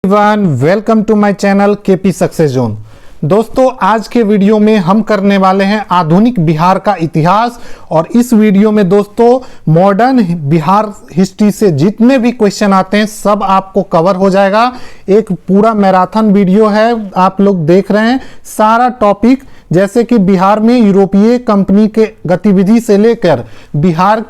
Everyone, welcome to my channel KP success zone. दोस्तों, आज के वीडियो में हम करने वाले हैं आधुनिक बिहार का इतिहास। और इस वीडियो में दोस्तों मॉडर्न बिहार हिस्ट्री से जितने भी क्वेश्चन आते हैं सब आपको कवर हो जाएगा। एक पूरा मैराथन वीडियो है, आप लोग देख रहे हैं सारा टॉपिक, जैसे कि बिहार में यूरोपीय कंपनी के गतिविधि से लेकर बिहार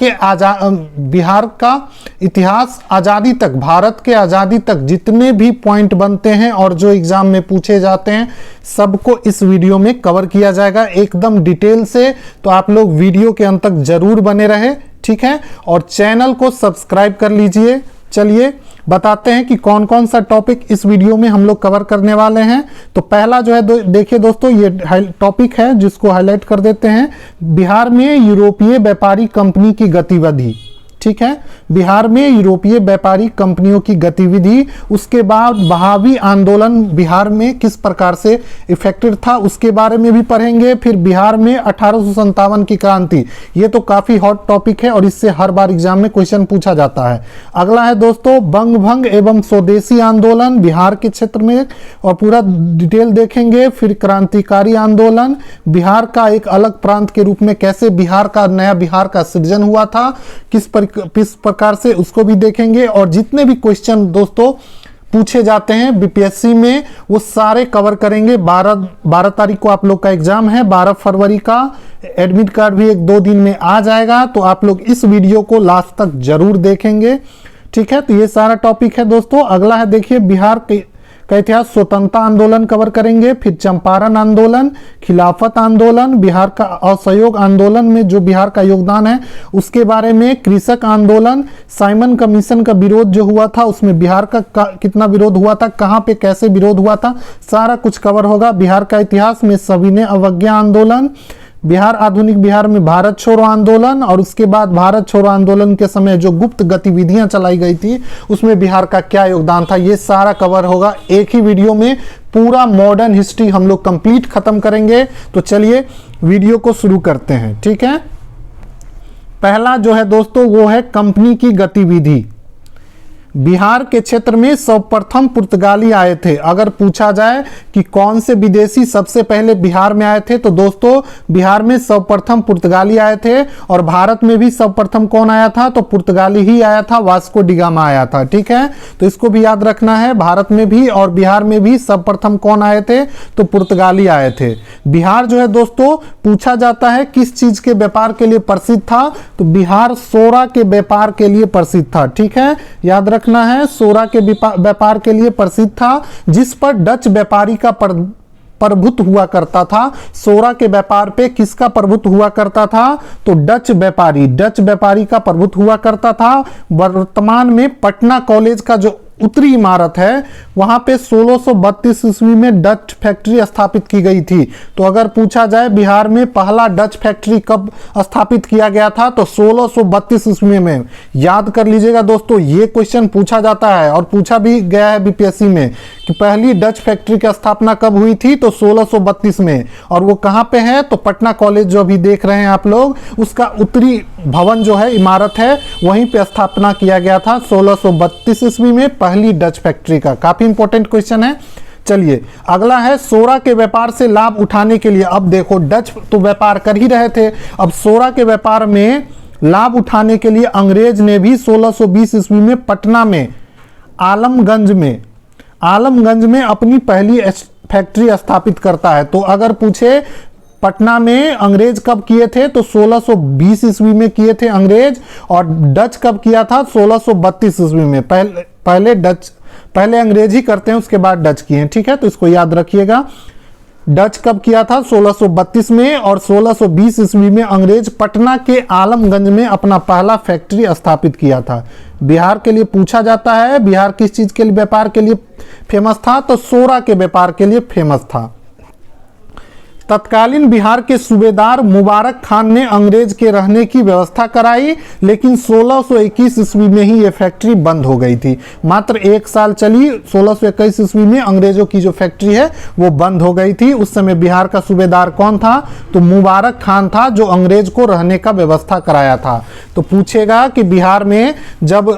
का इतिहास आज़ादी तक, भारत के आज़ादी तक जितने भी पॉइंट बनते हैं और जो एग्जाम में पूछे जाते हैं सबको इस वीडियो में कवर किया जाएगा एकदम डिटेल से। तो आप लोग वीडियो के अंत तक जरूर बने रहे, ठीक है, और चैनल को सब्सक्राइब कर लीजिए। चलिए बताते हैं कि कौन कौन सा टॉपिक इस वीडियो में हम लोग कवर करने वाले हैं। तो पहला जो है देखिए दोस्तों, ये टॉपिक है जिसको हाईलाइट कर देते हैं, बिहार में यूरोपीय व्यापारी कंपनी की गतिविधि। ठीक है, बिहार में यूरोपीय व्यापारी कंपनियों की गतिविधि। उसके बाद बहावी आंदोलन बिहार में किस प्रकार से इफेक्टेड था उसके बारे में भी पढ़ेंगे। फिर बिहार में 1857 की क्रांति, ये तो काफी हॉट टॉपिक है और इससे हर बार एग्जाम में क्वेश्चन पूछा जाता है। अगला है दोस्तों बंग भंग एवं स्वदेशी आंदोलन बिहार के क्षेत्र में, और पूरा डिटेल देखेंगे। फिर क्रांतिकारी आंदोलन, बिहार का एक अलग प्रांत के रूप में कैसे बिहार का नया बिहार का सृजन हुआ था, किस प्रकार से, उसको भी देखेंगे। और जितने भी क्वेश्चन दोस्तों पूछे जाते हैं बीपीएससी में वो सारे कवर करेंगे। 12 तारीख को आप लोग का एग्जाम है, 12 फरवरी का एडमिट कार्ड भी 1-2 दिन में आ जाएगा। तो आप लोग इस वीडियो को लास्ट तक जरूर देखेंगे, ठीक है। तो ये सारा टॉपिक है दोस्तों। अगला है देखिए बिहार का इतिहास, स्वतंत्रता आंदोलन कवर करेंगे। फिर चंपारण आंदोलन, खिलाफत आंदोलन, बिहार का असहयोग आंदोलन में जो बिहार का योगदान है उसके बारे में, कृषक आंदोलन, साइमन कमीशन का विरोध जो हुआ था उसमें बिहार का कितना विरोध हुआ था, कहां पे कैसे विरोध हुआ था, सारा कुछ कवर होगा। बिहार का इतिहास में सविनय अवज्ञा आंदोलन, बिहार आधुनिक बिहार में भारत छोड़ो आंदोलन, और उसके बाद भारत छोड़ो आंदोलन के समय जो गुप्त गतिविधियां चलाई गई थी उसमें बिहार का क्या योगदान था, ये सारा कवर होगा एक ही वीडियो में। पूरा मॉडर्न हिस्ट्री हम लोग कंप्लीट खत्म करेंगे। तो चलिए वीडियो को शुरू करते हैं, ठीक है। पहला जो है दोस्तों वो है कंपनी की गतिविधि। बिहार के क्षेत्र में सर्वप्रथम पुर्तगाली आए थे। अगर पूछा जाए कि कौन से विदेशी सबसे पहले बिहार में आए थे, तो दोस्तों बिहार में सर्वप्रथम पुर्तगाली आए थे। और भारत में भी सर्वप्रथम कौन आया था, तो पुर्तगाली ही आया था, वास्को डी गामा आया था, ठीक है। तो इसको भी याद रखना है, भारत में भी और बिहार में भी सर्वप्रथम कौन आए थे, तो पुर्तगाली आए थे। बिहार जो है दोस्तों पूछा जाता है किस चीज के व्यापार के लिए प्रसिद्ध था, तो बिहार सोरा के व्यापार के लिए प्रसिद्ध था, ठीक है, याद रखना है। सोरा के व्यापार के लिए प्रसिद्ध था, जिस पर डच व्यापारी का प्रभुत्व हुआ करता था। सोरा के व्यापार पे किसका प्रभुत्व हुआ करता था, तो डच व्यापारी का प्रभुत्व हुआ करता था। वर्तमान में पटना कॉलेज का जो उत्तरी इमारत है वहां पे 1632 ईस्वी में डच फैक्ट्री स्थापित की गई थी। तो अगर पूछा जाए बिहार में पहला डच फैक्ट्री कब स्थापित किया गया था, तो 1632 ईस्वी में। याद कर लीजिएगा दोस्तों, ये क्वेश्चन पूछा जाता है और पूछा भी गया है बीपीएससी में कि पहली डच फैक्ट्री की स्थापना कब हुई थी, तो 1632 में। और वो कहां पे है, तो पटना कॉलेज जो अभी देख रहे हैं आप लोग, उसका उत्तरी भवन जो है, इमारत है, वहीं पे स्थापना किया गया था 1632 ईस्वी में, पहली डच फैक्ट्री का। काफी इंपॉर्टेंट क्वेश्चन है। चलिए अगला है सोरा के व्यापार से लाभ उठाने के लिए। अब देखो डच तो व्यापार कर ही रहे थे, अब सोरा के व्यापार में लाभ उठाने के लिए अंग्रेज ने भी 1620 ईस्वी में पटना में आलमगंज में अपनी पहली फैक्ट्री स्थापित करता है। तो अगर पूछे पटना में अंग्रेज कब किए थे, तो 1620 ईस्वी में किए थे अंग्रेज, और डच कब किया था, 1632 ईस्वी में। पहले अंग्रेज ही करते हैं, उसके बाद डच किए हैं, ठीक है। तो इसको याद रखिएगा, डच कब किया था, 1632 में, और 1620 ईस्वी में अंग्रेज पटना के आलमगंज में अपना पहला फैक्ट्री स्थापित किया था। बिहार के लिए पूछा जाता है, बिहार किस चीज के लिए व्यापार के लिए फेमस था, तो सोरा के व्यापार के लिए फेमस था। तत्कालीन बिहार के सूबेदार मुबारक खान ने अंग्रेज के रहने की व्यवस्था कराई, लेकिन 1621 ईस्वी में ही यह फैक्ट्री बंद हो गई थी। मात्र 1 साल चली, 1621 ईस्वी में अंग्रेजों की जो फैक्ट्री है वो बंद हो गई थी। उस समय बिहार का सूबेदार कौन था, तो मुबारक खान था, जो अंग्रेज को रहने का व्यवस्था कराया था। तो पूछेगा कि बिहार में जब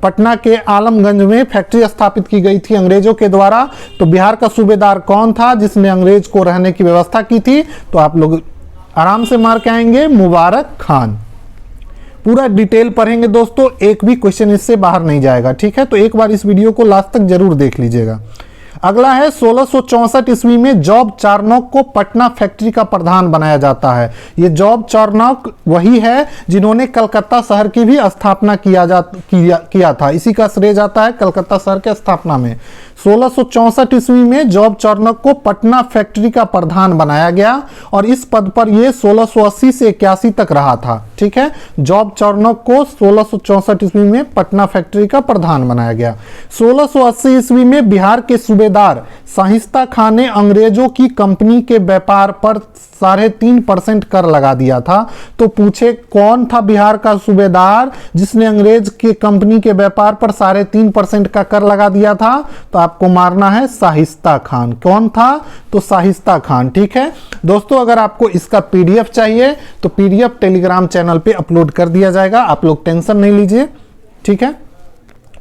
पटना के आलमगंज में फैक्ट्री स्थापित की गई थी अंग्रेजों के द्वारा। तो बिहार का सूबेदार कौन था जिसने अंग्रेज को रहने की व्यवस्था की थी? तो आप लोग आराम से मार के आएंगे, मुबारक खान। पूरा डिटेल पढ़ेंगे दोस्तों, एक भी क्वेश्चन इससे बाहर नहीं जाएगा, ठीक है। तो एक बार इस वीडियो को लास्ट तक जरूर देख लीजिएगा। अगला है 1664 ईस्वी में जॉब चार्नोक को पटना फैक्ट्री का प्रधान बनाया जाता है। ये जॉब चार्नोक वही है जिन्होंने कलकत्ता शहर की भी स्थापना किया था। इसी का श्रेय जाता है कलकत्ता शहर के स्थापना में। 1664 ईस्वी में जॉब चार्नोक को पटना फैक्ट्री का प्रधान बनाया गया और इस पद पर ये 1680 से 81 तक रहा था, ठीक है। जॉब चार्नोक को 1664 ईस्वी में पटना फैक्ट्री का प्रधान बनाया गया। 1680 ईस्वी में बिहार के सूबेदार शाहिस्ता खान ने अंग्रेजों की कंपनी के व्यापार पर 3.5% कर लगा दिया था। तो पूछे कौन था बिहार का सूबेदार जिसने अंग्रेज के कंपनी के व्यापार पर 3.5% का कर लगा दिया था? तो आपको मारना है शाहिस्ता खान। कौन था? तो शाहिस्ता खान, ठीक है दोस्तों। अगर आपको इसका पीडीएफ चाहिए तो पीडीएफ टेलीग्राम चैनल पे अपलोड कर दिया जाएगा, आप लोग टेंशन नहीं लीजिए, ठीक है।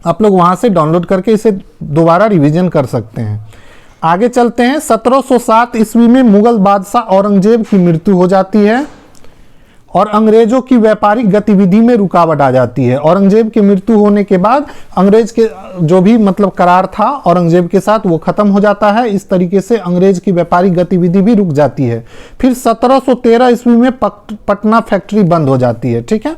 आप लोग वहां से डाउनलोड करके इसे दोबारा रिवीजन कर सकते हैं। आगे चलते हैं। 1707 ईस्वी में मुगल बादशाह औरंगजेब की मृत्यु हो जाती है और अंग्रेजों की व्यापारिक गतिविधि में रुकावट आ जाती है। औरंगजेब की मृत्यु होने के बाद अंग्रेज के जो भी मतलब करार था औरंगजेब के साथ वो खत्म हो जाता है। इस तरीके से अंग्रेज की व्यापारिक गतिविधि भी रुक जाती है। फिर 1713 ईस्वी में पटना फैक्ट्री बंद हो जाती है, ठीक है।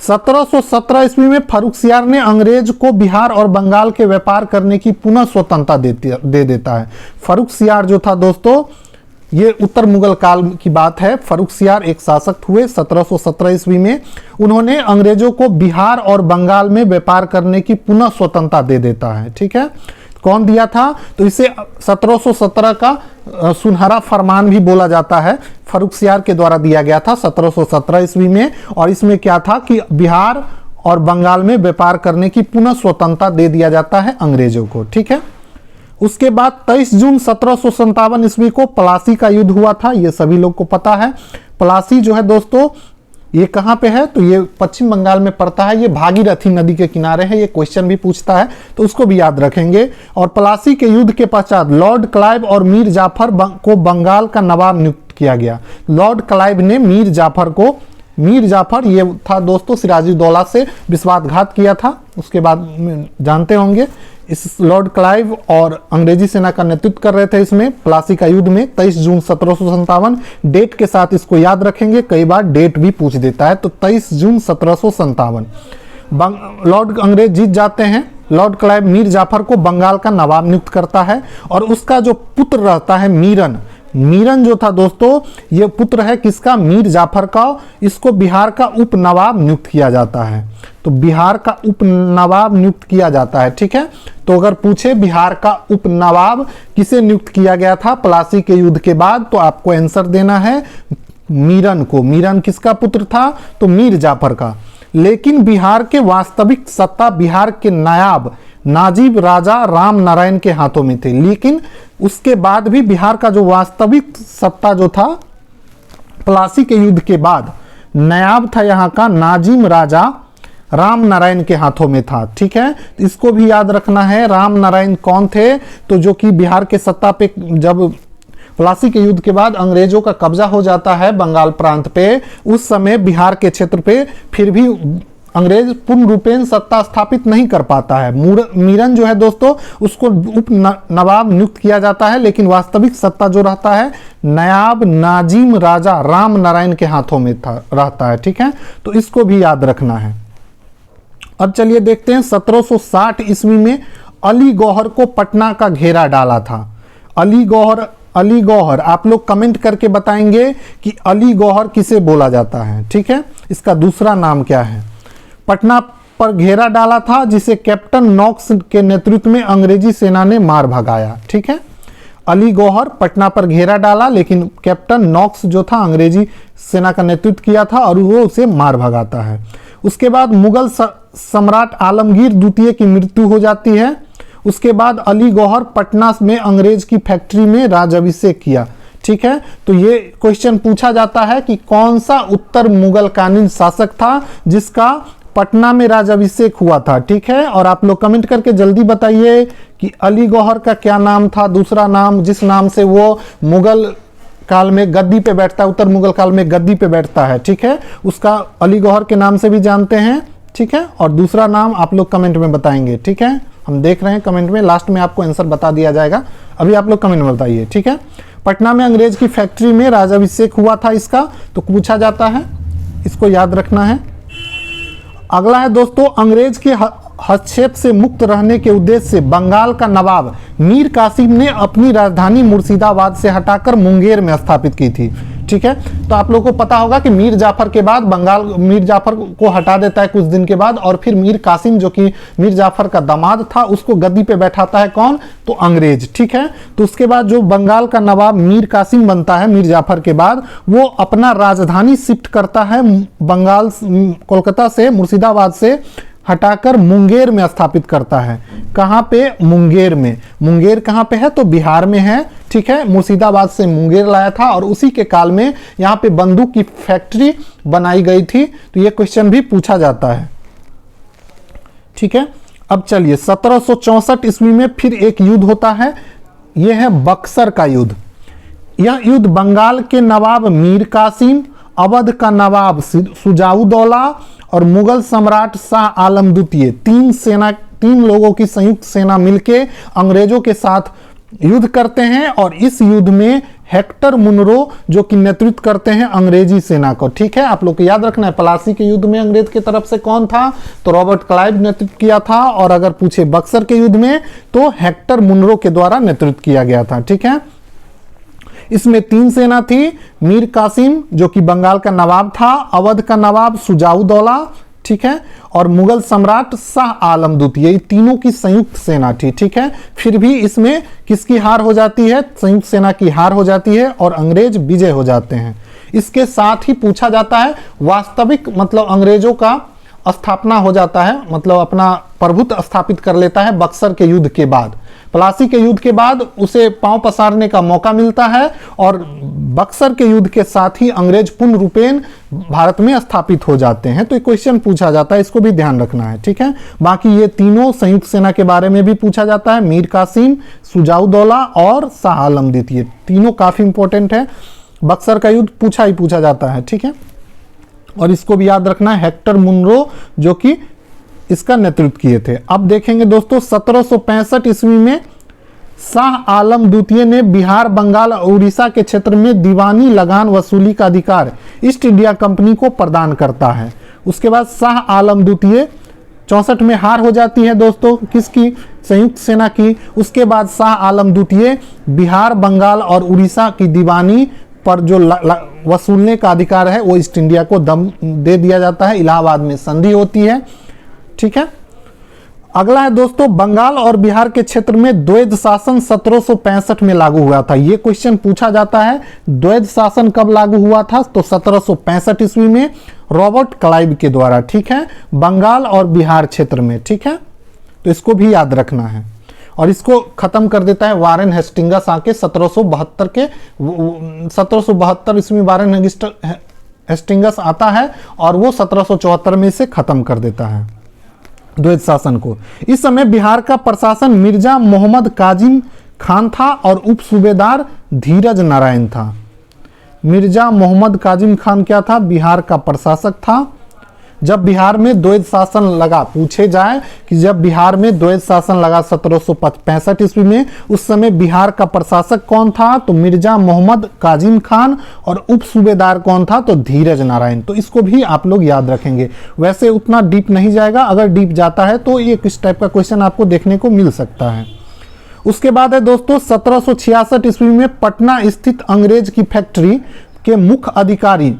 1717 ईस्वी में फर्रुखसियार ने अंग्रेज को बिहार और बंगाल के व्यापार करने की पुनः स्वतंत्रता दे देता है। फर्रुखसियार जो था दोस्तों, ये उत्तर मुगल काल की बात है। फर्रुखसियार एक शासक हुए 1717 ईस्वी में। उन्होंने अंग्रेजों को बिहार और बंगाल में व्यापार करने की पुनः स्वतंत्रता दे देता है, ठीक है। कौन दिया था? तो इसे 1717 का सुनहरा फरमान भी बोला जाता है। फर्रुखसियार के द्वारा दिया गया था 1717 ईस्वी में। और इसमें क्या था कि बिहार और बंगाल में व्यापार करने की पुनः स्वतंत्रता दे दिया जाता है अंग्रेजों को, ठीक है। उसके बाद 23 जून 1757 ईस्वी को प्लासी का युद्ध हुआ था। ये सभी लोग को पता है। प्लासी जो है दोस्तों, ये कहाँ पे है? तो ये पश्चिम बंगाल में पड़ता है। ये भागीरथी नदी के किनारे है। ये क्वेश्चन भी पूछता है तो उसको भी याद रखेंगे। और प्लासी के युद्ध के पश्चात लॉर्ड क्लाइव और मीर जाफर को बंगाल का नवाब नियुक्त किया गया। लॉर्ड क्लाइव ने मीर जाफर ये था दोस्तों सिराजुद्दौला से विश्वासघात किया था। उसके बाद जानते होंगे इस लॉर्ड क्लाइव और अंग्रेजी सेना का नेतृत्व कर रहे थे इसमें प्लासी का युद्ध में। 23 जून 1757 डेट के साथ इसको याद रखेंगे, कई बार डेट भी पूछ देता है। तो 23 जून 1757 लॉर्ड अंग्रेज जीत जाते हैं। लॉर्ड क्लाइव मीर जाफर को बंगाल का नवाब नियुक्त करता है और उसका जो पुत्र रहता है मीरन जो था दोस्तों, ये पुत्र है किसका? मीर जाफर का। इसको बिहार का उप नवाब नियुक्त किया जाता है। तो बिहार का उप नवाब नियुक्त किया जाता है, ठीक है। तो अगर पूछे बिहार का उप नवाब किसे नियुक्त किया गया था प्लासी के युद्ध के बाद, तो आपको आंसर देना है मीरन को। मीरन किसका पुत्र था? तो मीर जाफर का। लेकिन बिहार के वास्तविक सत्ता बिहार के नायाब नाजिब राजा राम नारायण के हाथों में थे। लेकिन उसके बाद भी बिहार का जो वास्तविक सत्ता जो था प्लासी के युद्ध के बाद नायाब था यहाँ का नाजिम राजा राम नारायण के हाथों में था, ठीक है। इसको भी याद रखना है। राम नारायण कौन थे? तो जो कि बिहार के सत्ता पे जब प्लासी के युद्ध के बाद अंग्रेजों का कब्जा हो जाता है बंगाल प्रांत पे, उस समय बिहार के क्षेत्र पे फिर भी अंग्रेज पूर्ण रूपेण सत्ता स्थापित नहीं कर पाता है। मीरन जो है दोस्तों उसको उप नवाब नियुक्त किया जाता है, लेकिन वास्तविक सत्ता जो रहता है नायाब नाजिम राजा राम नारायण के हाथों में रहता है, ठीक है। तो इसको भी याद रखना है। अब चलिए देखते हैं 1760 ईस्वी में अली गौहर को पटना का घेरा डाला था। अली गौहर आप लोग कमेंट करके बताएंगे कि अली गौहर किसे बोला जाता है, ठीक है। इसका दूसरा नाम क्या है? पटना पर घेरा डाला था जिसे कैप्टन नॉक्स के नेतृत्व में अंग्रेजी सेना ने मार भगाया, ठीक है। अली गौहर पटना पर घेरा डाला, लेकिन कैप्टन नॉक्स जो था अंग्रेजी सेना का नेतृत्व किया था और वो उसे मार भगाता है। उसके बाद मुगल सम्राट आलमगीर द्वितीय की मृत्यु हो जाती है। उसके बाद अली गौहर पटना में अंग्रेज की फैक्ट्री में राजाभिषेक किया, ठीक है। तो ये क्वेश्चन पूछा जाता है कि कौन सा उत्तर मुगल कालीन शासक था जिसका पटना में राजाभिषेक हुआ था, ठीक है। और आप लोग कमेंट करके जल्दी बताइए कि अली गौहर का क्या नाम था, दूसरा नाम जिस नाम से वो मुगल काल में गद्दी पे बैठता है, उत्तर मुगल काल में गद्दी पे बैठता है, ठीक है, उसका अली गौहर के नाम से भी जानते हैं, ठीक है। और दूसरा नाम आप लोग कमेंट में बताएंगे, ठीक है। हम देख रहे हैं कमेंट में, लास्ट में आपको आंसर बता दिया जाएगा, अभी आप लोग कमेंट में बताइए, ठीक है। पटना में अंग्रेज की फैक्ट्री में राजाभिषेक हुआ था इसका, तो पूछा जाता है, इसको याद रखना है। अगला है दोस्तों, अंग्रेज के हस्तक्षेप से मुक्त रहने के उद्देश्य से बंगाल का नवाब मीर कासिम ने अपनी राजधानी मुर्शिदाबाद से हटाकर मुंगेर में स्थापित की थी, ठीक है। तो आप लोगों को पता होगा कि मीर जाफर के बाद बंगाल मीर जाफर को हटा देता है कुछ दिन के बाद, और फिर मीर कासिम जो कि मीर जाफर का दामाद था उसको गद्दी पे बैठाता है कौन, तो अंग्रेज, ठीक है। तो उसके बाद जो बंगाल का नवाब मीर कासिम बनता है मीर जाफर के बाद, वो अपना राजधानी शिफ्ट करता है बंगाल कोलकाता से, मुर्शिदाबाद से हटाकर मुंगेर में स्थापित करता है। कहां पे, मुंगेर में। मुंगेर कहां पे है, तो बिहार में है, ठीक है। मुर्शिदाबाद से मुंगेर लाया था और उसी के काल में यहां पे बंदूक की फैक्ट्री बनाई गई थी, तो ये क्वेश्चन भी पूछा जाता है, ठीक है। अब चलिए 1764 ईस्वी में फिर एक युद्ध होता है, यह है बक्सर का युद्ध। यह युद्ध बंगाल के नवाब मीर कासिम, अवध का नवाब सुजाउद्दौला और मुगल सम्राट शाह आलम द्वितीय, तीन लोगों की संयुक्त सेना मिलके अंग्रेजों के साथ युद्ध करते हैं। और इस युद्ध में हेक्टर मुनरो जो कि नेतृत्व करते हैं अंग्रेजी सेना को, ठीक है। आप लोग को याद रखना है, प्लासी के युद्ध में अंग्रेज की तरफ से कौन था, तो रॉबर्ट क्लाइव नेतृत्व किया था। और अगर पूछे बक्सर के युद्ध में, तो हेक्टर मुनरो के द्वारा नेतृत्व किया गया था, ठीक है। इसमें 3 सेना थी, मीर कासिम जो कि बंगाल का नवाब था, अवध का नवाब सुजाउद्दौला, ठीक है, और मुगल सम्राट शाह आलम द्वितीय, ये तीनों की संयुक्त सेना थी, ठीक है। फिर भी इसमें किसकी हार हो जाती है, संयुक्त सेना की हार हो जाती है और अंग्रेज विजय हो जाते हैं। इसके साथ ही पूछा जाता है वास्तविक, मतलब अंग्रेजों का स्थापना हो जाता है, मतलब अपना प्रभुत्व स्थापित कर लेता है बक्सर के युद्ध के बाद। प्लासी के युद्ध के बाद उसे पांव पसारने का मौका मिलता है और बक्सर के युद्ध के साथ ही अंग्रेज पूर्ण रूपेण भारत में स्थापित हो जाते हैं। तो एक क्वेश्चन पूछा जाता है, इसको भी ध्यान रखना है, ठीक है। बाकी ये तीनों संयुक्त सेना के बारे में भी पूछा जाता है, मीर कासिम, सुजाउद्दौला और शाह आलम द्वितीय, तीनों काफी इंपॉर्टेंट है। बक्सर का युद्ध पूछा जाता है, ठीक है। और इसको भी याद रखना है, हेक्टर मुनरो जो कि इसका नेतृत्व किए थे। अब देखेंगे दोस्तों 1765 ईस्वी में शाह आलम द्वितीय ने बिहार, बंगाल और उड़ीसा के क्षेत्र में दीवानी लगान वसूली का अधिकार ईस्ट इंडिया कंपनी को प्रदान करता है। उसके बाद शाह आलम द्वितीय 64 में हार हो जाती है दोस्तों, किसकी, संयुक्त सेना की। उसके बाद शाह आलम द्वितीय बिहार, बंगाल और उड़ीसा की दीवानी पर जो वसूलने का अधिकार है वो ईस्ट इंडिया को दे दिया जाता है। इलाहाबाद में संधि होती है, ठीक है। अगला है दोस्तों, बंगाल और बिहार के क्षेत्र में द्वैध शासन 1765 में लागू हुआ था। यह क्वेश्चन पूछा जाता है, द्वैध शासन कब लागू हुआ था, तो 1765 ईस्वी में रॉबर्ट क्लाइव के द्वारा, ठीक है, बंगाल और बिहार क्षेत्र में, ठीक है। तो इसको भी याद रखना है। और इसको खत्म कर देता है वारेन हेस्टिंगस आके 1772 ईस्वी में वारेन हेस्टिंगस आता है और वो 1774 में इसे खत्म कर देता है द्वैध शासन को। इस समय बिहार का प्रशासन मिर्जा मोहम्मद काजिम खान था और उप सूबेदार धीरज नारायण था। मिर्जा मोहम्मद काजिम खान क्या था, बिहार का प्रशासक था। जब बिहार में द्वैध शासन लगा, पूछे जाए कि जब बिहार में द्वैध शासन लगा 1765 ईस्वी में, उस समय बिहार का प्रशासक कौन था, तो मिर्जा मोहम्मद काजिम खान, और उप सूबेदार कौन था, तो धीरज नारायण। तो इसको भी आप लोग याद रखेंगे। वैसे उतना डीप नहीं जाएगा, अगर डीप जाता है तो ये किस टाइप का क्वेश्चन आपको देखने को मिल सकता है। उसके बाद है दोस्तों 1766 ईस्वी में पटना स्थित अंग्रेज की फैक्ट्री के मुख्य अधिकारी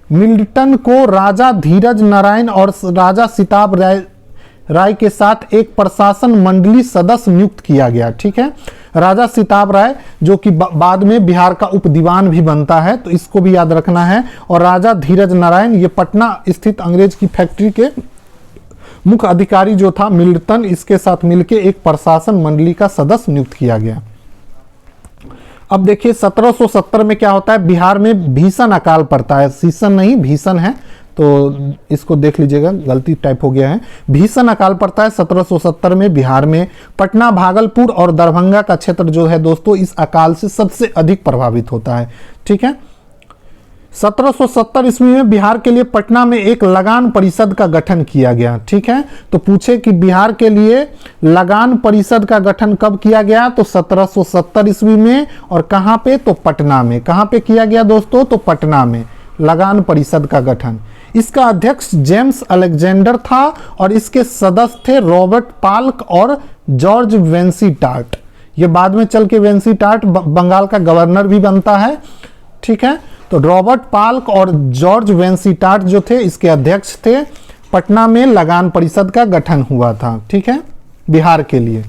मिल्टन को राजा धीरज नारायण और राजा सिताब राय के साथ एक प्रशासन मंडली सदस्य नियुक्त किया गया, ठीक है। राजा सिताब राय जो कि बाद में बिहार का उप दीवान भी बनता है, तो इसको भी याद रखना है। और राजा धीरज नारायण, ये पटना स्थित अंग्रेज की फैक्ट्री के मुख्य अधिकारी जो था मिल्टन, इसके साथ मिलकर एक प्रशासन मंडली का सदस्य नियुक्त किया गया। अब देखिए 1770 में क्या होता है, बिहार में भीषण अकाल पड़ता है, सीसन नहीं भीषण है, तो तो इसको देख लीजिएगा, गलती टाइप हो गया है। भीषण अकाल पड़ता है 1770 में बिहार में। पटना, भागलपुर और दरभंगा का क्षेत्र जो है दोस्तों इस अकाल से सबसे अधिक प्रभावित होता है। ठीक है, 1770 ईस्वी में बिहार के लिए पटना में एक लगान परिषद का गठन किया गया। ठीक है, तो पूछे कि बिहार के लिए लगान परिषद का गठन कब किया गया, तो 1770 ईस्वी में। और कहां पे, तो पटना में। कहां पे किया गया दोस्तों, तो पटना में लगान परिषद का गठन। इसका अध्यक्ष जेम्स अलेक्जेंडर था और इसके सदस्य थे रॉबर्ट पाल्क और जॉर्ज वेंसीटार्ट। ये बाद में चल के वेंसीटार्ट बंगाल का गवर्नर भी बनता है। ठीक है, तो रॉबर्ट पाल्क और जॉर्ज वेंसीटार्ट जो थे इसके अध्यक्ष थे। पटना में लगान परिषद का गठन हुआ था। ठीक है, बिहार के लिए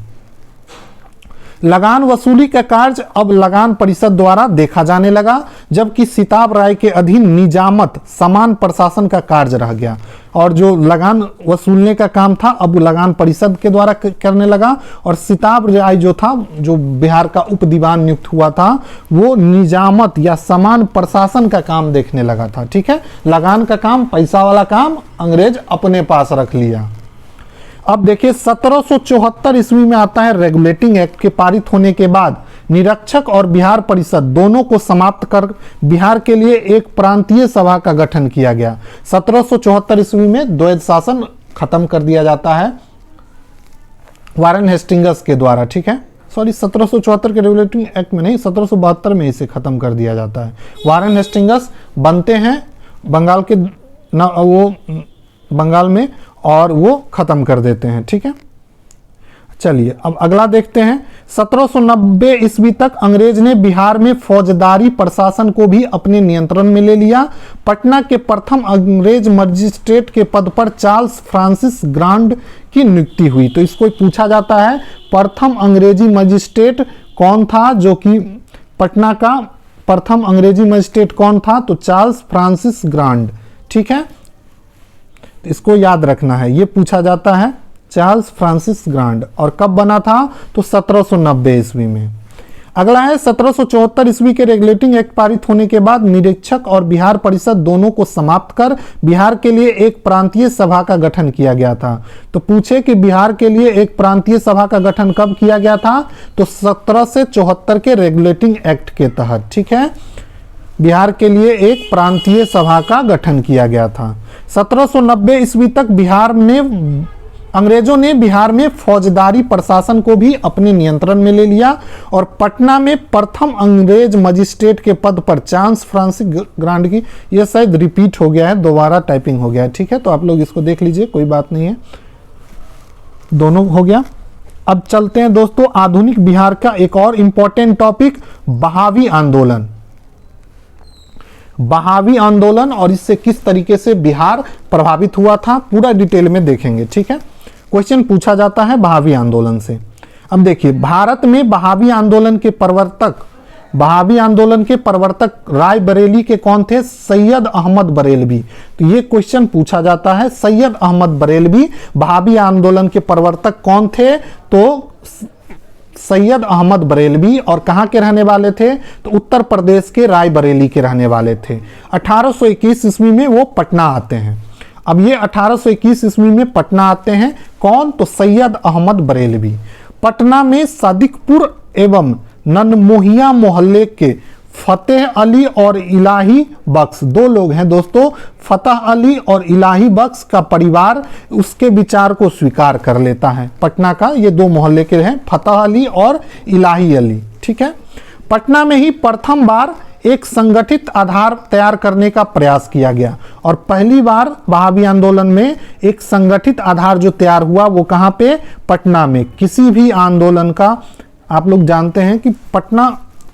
लगान वसूली का कार्य अब लगान परिषद द्वारा देखा जाने लगा, जबकि सिताब राय के अधीन निजामत समान प्रशासन का कार्य रह गया। और जो लगान वसूलने का काम था अब लगान परिषद के द्वारा करने लगा। और सिताब राय जो था, जो बिहार का उप दीवान नियुक्त हुआ था, वो निजामत या समान प्रशासन का काम देखने लगा था। ठीक है, लगान का काम, पैसा वाला काम अंग्रेज अपने पास रख लिया। अब देखिए 1774 ईस्वी में आता है रेगुलेटिंग एक्ट के पारित होने के बाद निरीक्षक और बिहार परिषद दोनों को समाप्त कर बिहार के लिए एक प्रांतीय सभा का गठन किया गया। 1774 ईस्वी में द्वैध शासन खत्म कर दिया जाता है वारेन हेस्टिंग्स के द्वारा। ठीक है, सॉरी 1774 के रेगुलेटिंग एक्ट में नहीं, 1772 में इसे खत्म कर दिया जाता है। वारेन हेस्टिंग्स बनते हैं बंगाल के वो बंगाल में और वो खत्म कर देते हैं। ठीक है, चलिए अब अगला देखते हैं। 1790 ईस्वी तक अंग्रेज ने बिहार में फौजदारी प्रशासन को भी अपने नियंत्रण में ले लिया। पटना के प्रथम अंग्रेज मजिस्ट्रेट के पद पर चार्ल्स फ्रांसिस ग्रांड की नियुक्ति हुई। तो इसको पूछा जाता है प्रथम अंग्रेजी मजिस्ट्रेट कौन था, जो कि पटना का प्रथम अंग्रेजी मजिस्ट्रेट कौन था, तो चार्ल्स फ्रांसिस ग्रांड। ठीक है, इसको याद रखना है, ये पूछा जाता है चार्ल्स फ्रांसिस ग्रांड। और कब बना था, तो 1790 ईस्वी में। अगला है 1774 ईस्वी के रेगुलेटिंग एक्ट पारित होने के बाद निरीक्षक और बिहार परिषद दोनों को समाप्त कर बिहार के लिए एक प्रांतीय सभा का गठन किया गया था। तो पूछे कि बिहार के लिए एक प्रांतीय सभा का गठन कब किया गया था, तो 1774 के रेगुलेटिंग एक्ट के तहत। ठीक है, बिहार के लिए एक प्रांतीय सभा का गठन किया गया था। 1790 ईस्वी तक बिहार में अंग्रेजों ने बिहार में फौजदारी प्रशासन को भी अपने नियंत्रण में ले लिया और पटना में प्रथम अंग्रेज मजिस्ट्रेट के पद पर चार्ल्स फ्रांसिस ग्रांड की, यह शायद रिपीट हो गया है, दोबारा टाइपिंग हो गया है। ठीक है, तो आप लोग इसको देख लीजिए, कोई बात नहीं है, दोनों हो गया। अब चलते हैं दोस्तों आधुनिक बिहार का एक और इंपॉर्टेंट टॉपिक, बहावी आंदोलन। बहावी आंदोलन और इससे किस तरीके से बिहार प्रभावित हुआ था, पूरा डिटेल में देखेंगे। ठीक है, क्वेश्चन पूछा जाता है बहावी आंदोलन से। अब देखिए भारत में बहावी आंदोलन के प्रवर्तक राय बरेली के कौन थे, सैयद अहमद बरेलवी। तो ये क्वेश्चन पूछा जाता है, सैयद अहमद बरेलवी बहावी आंदोलन के प्रवर्तक कौन थे, तो सैयद अहमद बरेलवी। और कहां के रहने वाले थे, तो उत्तर प्रदेश के रायबरेली के रहने वाले थे। 1821 ईस्वी में वो पटना आते हैं। अब ये 1821 ईस्वी में पटना आते हैं कौन, तो सैयद अहमद बरेलवी। पटना में सादिकपुर एवं ननमोहिया मोहल्ले के फतेह अली और इलाही बख्श, दो लोग हैं दोस्तों, फतेह अली और इलाही बख्श का परिवार उसके विचार को स्वीकार कर लेता है। पटना का ये दो मोहल्ले के हैं, फतेह अली और इलाही अली। ठीक है, पटना में ही प्रथम बार एक संगठित आधार तैयार करने का प्रयास किया गया और पहली बार बहावी आंदोलन में एक संगठित आधार जो तैयार हुआ वो कहां पे, पटना में। किसी भी आंदोलन का आप लोग जानते हैं कि पटना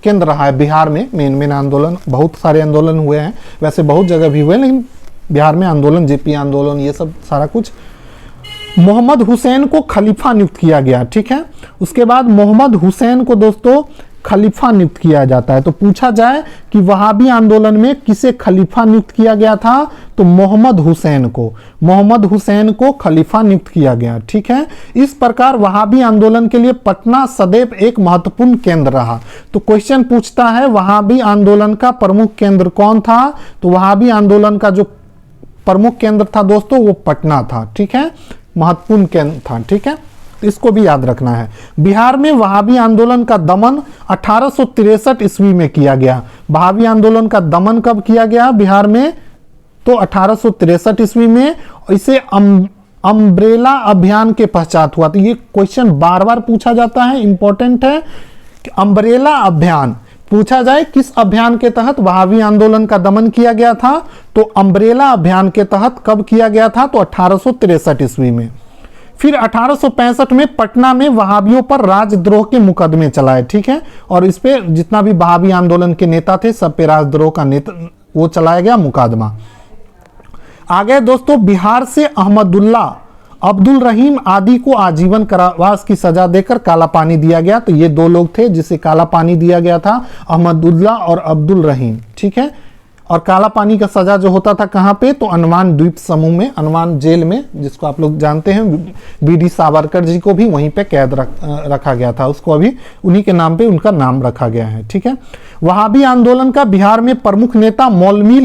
केंद्र रहा है बिहार में। मेन आंदोलन, बहुत सारे आंदोलन हुए हैं, वैसे बहुत जगह भी हुए, लेकिन बिहार में आंदोलन, जेपी आंदोलन, ये सब सारा कुछ। मोहम्मद हुसैन को खलीफा नियुक्त किया गया। ठीक है, उसके बाद मोहम्मद हुसैन को दोस्तों खलीफा नियुक्त किया जाता है। तो पूछा जाए कि वहाबी आंदोलन में किसे खलीफा नियुक्त किया गया था, तो मोहम्मद हुसैन को खलीफा नियुक्त किया गया। ठीक है, इस प्रकार वहाबी आंदोलन के लिए पटना सदैव एक महत्वपूर्ण केंद्र रहा। तो क्वेश्चन पूछता है वहाबी आंदोलन का प्रमुख केंद्र कौन था, तो वहाबी आंदोलन का जो प्रमुख केंद्र था दोस्तों वो पटना था, ठीक है, महत्वपूर्ण केंद्र था, ठीक है, इसको भी याद रखना है। बिहार में वहाबी आंदोलन का दमन 1863 ईस्वी में किया गया। वहाबी आंदोलन का दमन कब किया गया बिहार में? तो 1863 ईस्वी में। इसे अम्ब्रेला अभियान के पश्चात हुआ। तो ये क्वेश्चन बार बार पूछा जाता है, इंपॉर्टेंट है कि अम्ब्रेला अभियान पूछा जाए किस अभियान के तहत वहाबी आंदोलन का दमन किया गया था। तो अम्ब्रेला अभियान के तहत कब किया गया था? तो 1863 ईस्वी में। फिर 1865 में पटना में वहाबियों पर राजद्रोह के मुकदमे चलाए, ठीक है, और इस पे जितना भी वहाबी आंदोलन के नेता थे सब पे राजद्रोह का वो चलाया गया मुकदमा। आगे दोस्तों, बिहार से अहमदुल्ला, अब्दुल रहीम आदि को आजीवन कारावास की सजा देकर काला पानी दिया गया। तो ये दो लोग थे जिसे काला पानी दिया गया था, अहमदुल्ला और अब्दुल रहीम, ठीक है। और काला पानी का सजा जो होता था कहाँ पे? तो अंडमान द्वीप समूह में, अंडमान जेल में, जिसको आप लोग जानते हैं, बीडी सावरकर जी को भी वहीं पे कैद रखा गया था, उसको अभी उन्हीं के नाम पे उनका नाम रखा गया है, ठीक है। वहाबी आंदोलन का बिहार में प्रमुख नेता मौलवी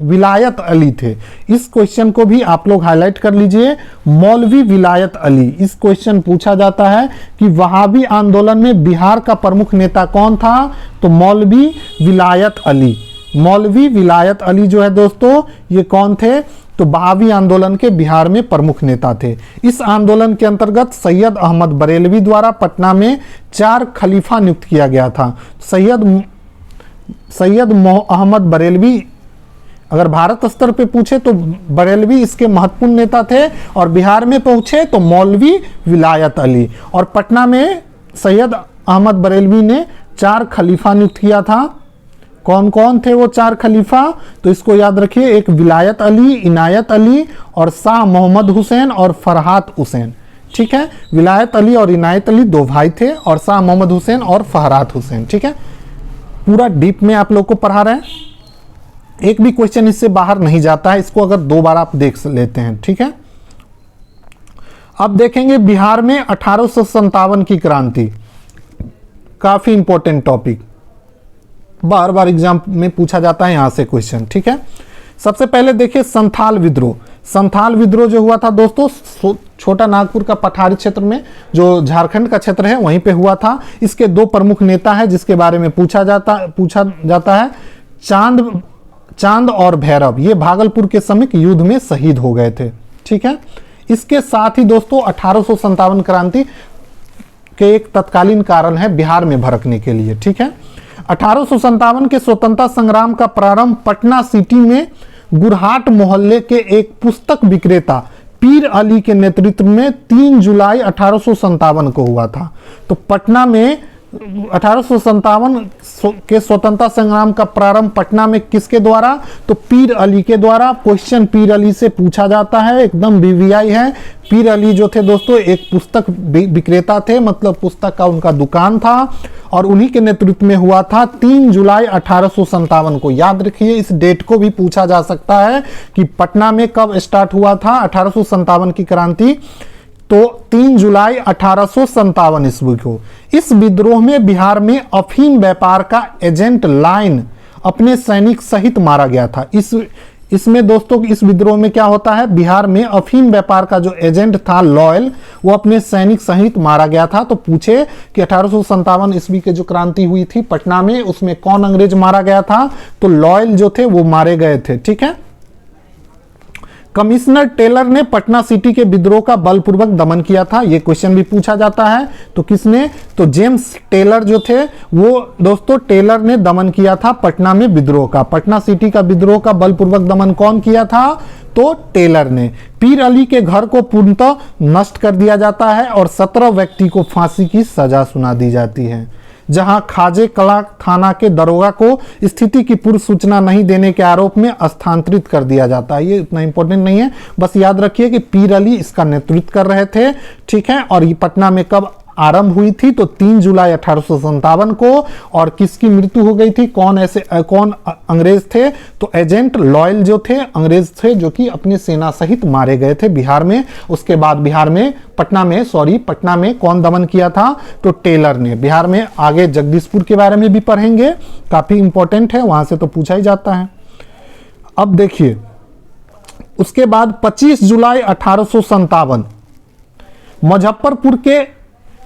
विलायत अली थे। इस क्वेश्चन को भी आप लोग हाईलाइट कर लीजिए, मौलवी विलायत अली। इस क्वेश्चन पूछा जाता है कि वहाबी आंदोलन में बिहार का प्रमुख नेता कौन था? तो मौलवी विलायत अली। मौलवी विलायत अली जो है दोस्तों, ये कौन थे? तो वहाबी आंदोलन के बिहार में प्रमुख नेता थे। इस आंदोलन के अंतर्गत सैयद अहमद बरेलवी द्वारा पटना में 4 खलीफा नियुक्त किया गया था। सैयद अहमद बरेलवी अगर भारत स्तर पे पूछे तो बरेलवी इसके महत्वपूर्ण नेता थे, और बिहार में पहुंचे तो मौलवी विलायत अली। और पटना में सैयद अहमद बरेलवी ने 4 खलीफा नियुक्त किया था। कौन कौन थे वो 4 खलीफा? तो इसको याद रखिए, एक विलायत अली, इनायत अली और शाह मोहम्मद हुसैन और फरहात हुसैन, ठीक है। विलायत अली और इनायत अली 2 भाई थे, और शाह मोहम्मद हुसैन और फरहात हुसैन, ठीक है। पूरा डीप में आप लोग को पढ़ा रहे हैं, एक भी क्वेश्चन इससे बाहर नहीं जाता है, इसको अगर 2 बार आप देख लेते हैं, ठीक है। अब देखेंगे बिहार में 1857 की क्रांति, काफी इंपॉर्टेंट टॉपिक, बार बार एग्जाम में पूछा जाता है यहां से क्वेश्चन, ठीक है। सबसे पहले देखिए संथाल विद्रोह। संथाल विद्रोह जो हुआ था दोस्तों छोटा नागपुर का पठारी क्षेत्र में, जो झारखंड का क्षेत्र है वहीं पे हुआ था। इसके 2 प्रमुख नेता है जिसके बारे में पूछा जाता है, चांद और भैरव। ये भागलपुर के समीप युद्ध में शहीद हो गए थे, ठीक है। इसके साथ ही दोस्तों 1857 क्रांति के एक तत्कालीन कारण है बिहार में भड़कने के लिए, ठीक है। 1857 के स्वतंत्रता संग्राम का प्रारंभ पटना सिटी में गुरहाट मोहल्ले के एक पुस्तक विक्रेता पीर अली के नेतृत्व में 3 जुलाई 1857 को हुआ था। तो पटना में 1857 के स्वतंत्रता संग्राम का प्रारंभ पटना में किसके द्वारा? तो पीर अली के द्वारा। क्वेश्चन पीर अली से पूछा जाता है, एकदम वीवीआई है। पीर अली जो थे दोस्तों एक पुस्तक विक्रेता थे, मतलब पुस्तक का उनका दुकान था, और उन्हीं के नेतृत्व में हुआ था 3 जुलाई 1857 को। याद रखिए, इस डेट को भी पूछा जा सकता है कि पटना में कब स्टार्ट हुआ था 1857 की क्रांति। तो 3 जुलाई 1857 ईस्वी को। इस विद्रोह में बिहार में अफीम व्यापार का एजेंट लाइन अपने सैनिक सहित मारा गया था। इसमें दोस्तों इस विद्रोह में क्या होता है, बिहार में अफीम व्यापार का जो एजेंट था लॉयल, वो अपने सैनिक सहित मारा गया था। तो पूछे कि 1857 ईस्वी की जो क्रांति हुई थी पटना में, उसमें कौन अंग्रेज मारा गया था? तो लॉयल जो थे वो मारे गए थे, ठीक है। कमिश्नर टेलर ने पटना सिटी के विद्रोह का बलपूर्वक दमन किया था। यह क्वेश्चन भी पूछा जाता है। तो किसने? तो जेम्स टेलर जो थे वो दोस्तों टेलर ने दमन किया था पटना में विद्रोह का। पटना सिटी का विद्रोह का बलपूर्वक दमन कौन किया था? तो टेलर ने। पीर अली के घर को पूर्णतः नष्ट कर दिया जाता है और 17 व्यक्ति को फांसी की सजा सुना दी जाती है। जहां खाजे कला थाना के दरोगा को स्थिति की पूर्व सूचना नहीं देने के आरोप में स्थानांतरित कर दिया जाता है। ये इतना इंपॉर्टेंट नहीं है, बस याद रखिए कि पीर अली इसका नेतृत्व कर रहे थे, ठीक है। और ये पटना में कब आरंभ हुई थी? तो 3 जुलाई 1857 को। और किसकी मृत्यु हो गई थी? कौन अंग्रेज थे? तो एजेंट लॉयल जो थे अंग्रेज थे, जो कि अपने सेना सहित मारे गए थे बिहार में। उसके बाद पटना में कौन दमन किया था? तो टेलर ने। बिहार में आगे जगदीशपुर के बारे में भी पढ़ेंगे, काफी इंपॉर्टेंट है, वहां से तो पूछा ही जाता है। अब देखिए उसके बाद 25 जुलाई 1857 मुजफ्फरपुर के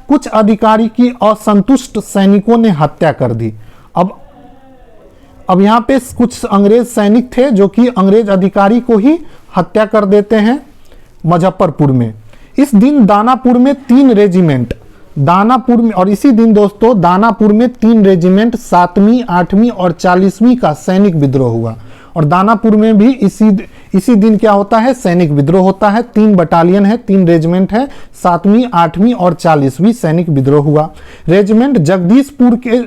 कुछ अधिकारी की असंतुष्ट सैनिकों ने हत्या कर दी। अब यहां पे कुछ अंग्रेज सैनिक थे जो कि अंग्रेज अधिकारी को ही हत्या कर देते हैं मुजफ्फरपुर में। इस दिन दानापुर में 3 रेजिमेंट, दानापुर में, और इसी दिन दोस्तों दानापुर में 3 रेजिमेंट 7वीं 8वीं और 40वीं का सैनिक विद्रोह हुआ। और दानापुर में भी इसी दिन क्या होता है, सैनिक विद्रोह होता है। 3 बटालियन है, 3 रेजिमेंट है, 7वीं 8वीं और 40वीं सैनिक विद्रोह हुआ। रेजिमेंट जगदीशपुर के,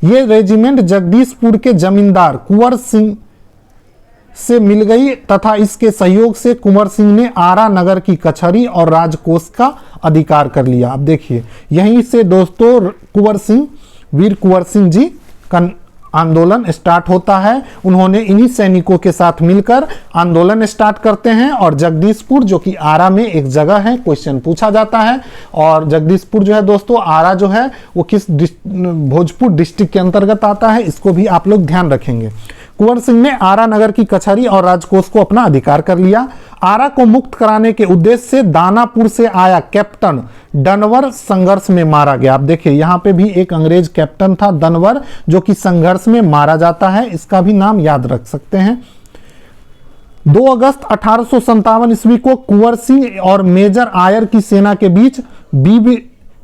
ये रेजिमेंट जगदीशपुर के जमींदार कुंवर सिंह से मिल गई तथा इसके सहयोग से कुंवर सिंह ने आरा नगर की कचहरी और राजकोष का अधिकार कर लिया। अब देखिए यहीं से दोस्तों कुंवर सिंह, वीर कुंवर सिंह जी का आंदोलन स्टार्ट होता है। उन्होंने इन्हीं सैनिकों के साथ मिलकर आंदोलन स्टार्ट करते हैं। और जगदीशपुर जो कि आरा में एक जगह है, क्वेश्चन पूछा जाता है। और जगदीशपुर जो है दोस्तों, आरा जो है वो किस भोजपुर डिस्ट्रिक्ट के अंतर्गत आता है, इसको भी आप लोग ध्यान रखेंगे। कुंवर सिंह ने आरा नगर की कचहरी और राजकोष को अपना अधिकार कर लिया। आरा को मुक्त कराने के उद्देश्य से दानापुर से आया कैप्टन डनवर संघर्ष में मारा गया। आप देखिए यहाँ पे भी एक अंग्रेज कैप्टन था डनवर, जो कि संघर्ष में मारा जाता है। इसका भी नाम याद रख सकते हैं। 2 अगस्त 1857 ईस्वी को कुंवर सिंह और मेजर आयर की सेना के बीच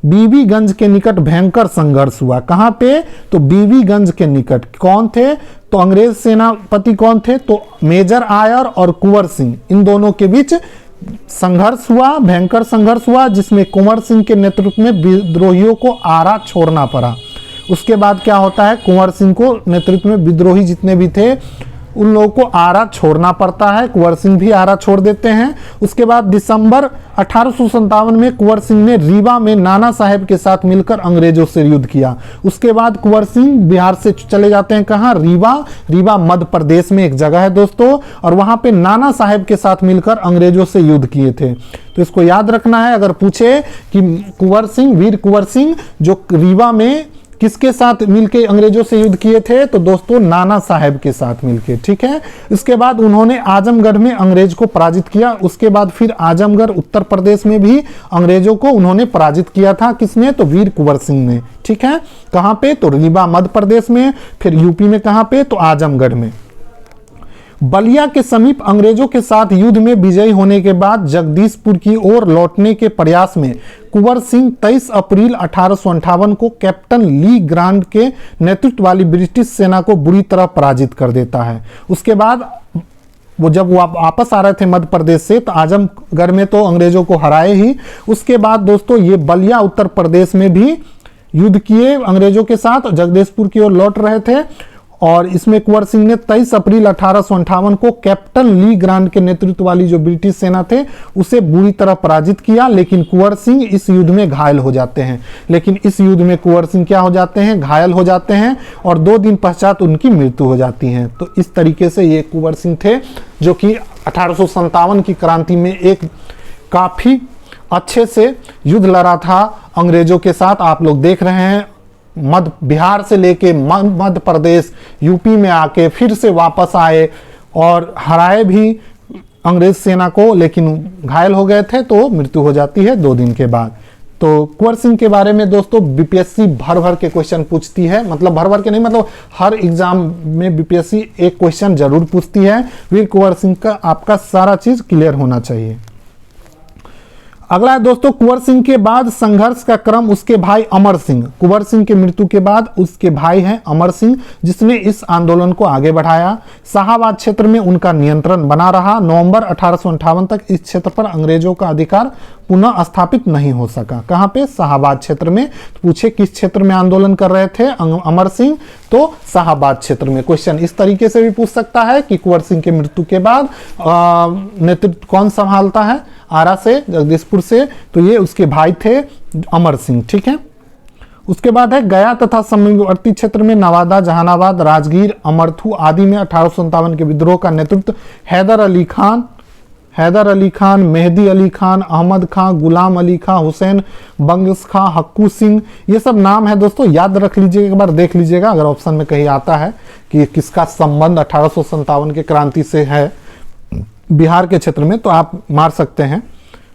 बीबीगंज के निकट भयंकर संघर्ष हुआ। कहां पे, तो बीबीगंज के निकट। कौन थे, तो अंग्रेज सेनापति कौन थे, तो मेजर आयर और कुंवर सिंह, इन दोनों के बीच संघर्ष हुआ, भयंकर संघर्ष हुआ, जिसमें कुंवर सिंह के नेतृत्व में विद्रोहियों को आरा छोड़ना पड़ा। उसके बाद क्या होता है, कुंवर सिंह को नेतृत्व में विद्रोही जितने भी थे उन लोगों को आरा छोड़ना पड़ता है। कुंवर सिंह भी आरा छोड़ देते हैं। उसके बाद दिसंबर 1857 में कुंवर सिंह ने रीवा में नाना साहेब के साथ मिलकर अंग्रेजों से युद्ध किया। उसके बाद कुंवर सिंह बिहार से चले जाते हैं कहाँ, रीवा मध्य प्रदेश में एक जगह है दोस्तों, और वहां पे नाना साहेब के साथ मिलकर अंग्रेजों से युद्ध किए थे। तो इसको याद रखना है। अगर पूछे कि कुंवर सिंह, वीर कुंवर सिंह जो रीवा में किसके साथ मिलके अंग्रेजों से युद्ध किए थे, तो दोस्तों नाना साहेब के साथ मिलके, ठीक है। इसके बाद उन्होंने आजमगढ़ में अंग्रेज को पराजित किया। उसके बाद फिर आजमगढ़ उत्तर प्रदेश में भी अंग्रेजों को उन्होंने पराजित किया था। किसने, तो वीर कुंवर सिंह ने, ठीक है। कहां पे, तो रीवा मध्य प्रदेश में, फिर यूपी में कहां पे, तो आजमगढ़ में। बलिया के समीप अंग्रेजों के साथ युद्ध में विजयी होने के बाद जगदीशपुर की ओर लौटने के प्रयास में कुंवर सिंह 23 अप्रैल 1858 को कैप्टन ली ग्रांट के नेतृत्व वाली ब्रिटिश सेना को बुरी तरह पराजित कर देता है। उसके बाद वो जब वो वापस आ रहे थे मध्य प्रदेश से, तो आजमगढ़ में तो अंग्रेजों को हराए ही। उसके बाद दोस्तों ये बलिया उत्तर प्रदेश में भी युद्ध किए अंग्रेजों के साथ, जगदीशपुर की ओर लौट रहे थे। और इसमें कुंवर सिंह ने 23 अप्रैल 1858 को कैप्टन ली ग्रांट के नेतृत्व वाली जो ब्रिटिश सेना थे उसे बुरी तरह पराजित किया। लेकिन कुंवर सिंह इस युद्ध में घायल हो जाते हैं। कुंवर सिंह क्या हो जाते हैं, घायल हो जाते हैं, और 2 दिन पश्चात उनकी मृत्यु हो जाती है। तो इस तरीके से ये कुंवर सिंह थे जो कि 1857 की क्रांति में एक काफी अच्छे से युद्ध लड़ा था अंग्रेजों के साथ। आप लोग देख रहे हैं बिहार से लेके मध्य प्रदेश, यूपी में आके फिर से वापस आए और हराए भी अंग्रेज सेना को, लेकिन घायल हो गए थे तो मृत्यु हो जाती है 2 दिन के बाद। तो कुंवर सिंह के बारे में दोस्तों बीपीएससी भर भर के क्वेश्चन पूछती है, मतलब भर भर के नहीं, मतलब हर एग्जाम में बीपीएससी एक क्वेश्चन जरूर पूछती है। वीर कुंवर सिंह का आपका सारा चीज क्लियर होना चाहिए। अगला है दोस्तों कुंवर सिंह के बाद संघर्ष का क्रम उसके भाई अमर सिंह। कुंवर सिंह की मृत्यु के बाद उसके भाई हैं अमर सिंह, जिसने इस आंदोलन को आगे बढ़ाया। शाहाबाद क्षेत्र में उनका नियंत्रण बना रहा। नवंबर 1858 तक इस क्षेत्र पर अंग्रेजों का अधिकार पुनः स्थापित नहीं हो सका। कहां पे, शाहाबाद क्षेत्र में। तो पूछे किस क्षेत्र में आंदोलन कर रहे थे अमर सिंह, तो शाहाबाद क्षेत्र में। क्वेश्चन इस तरीके से भी पूछ सकता है कि कुंवर सिंह की मृत्यु के बाद नेतृत्व कौन संभालता है, आरा से, जगदीशपुर से, तो ये उसके भाई थे अमर सिंह, ठीक है। उसके बाद है गया तथा समीपवर्ती क्षेत्र में नवादा, जहानाबाद, राजगीर, अमरथू आदि में 1857 के विद्रोह का नेतृत्व हैदर अली खान, मेहदी अली खान, अहमद खां, गुलाम अली खां, हुसैन बंगस खां, हक्कू सिंह, ये सब नाम है दोस्तों, याद रख लीजिएगा, एक बार देख लीजिएगा अगर ऑप्शन में कहीं आता है कि किसका संबंध 1857 के क्रांति से है। बिहार के क्षेत्र में, तो आप मार सकते हैं।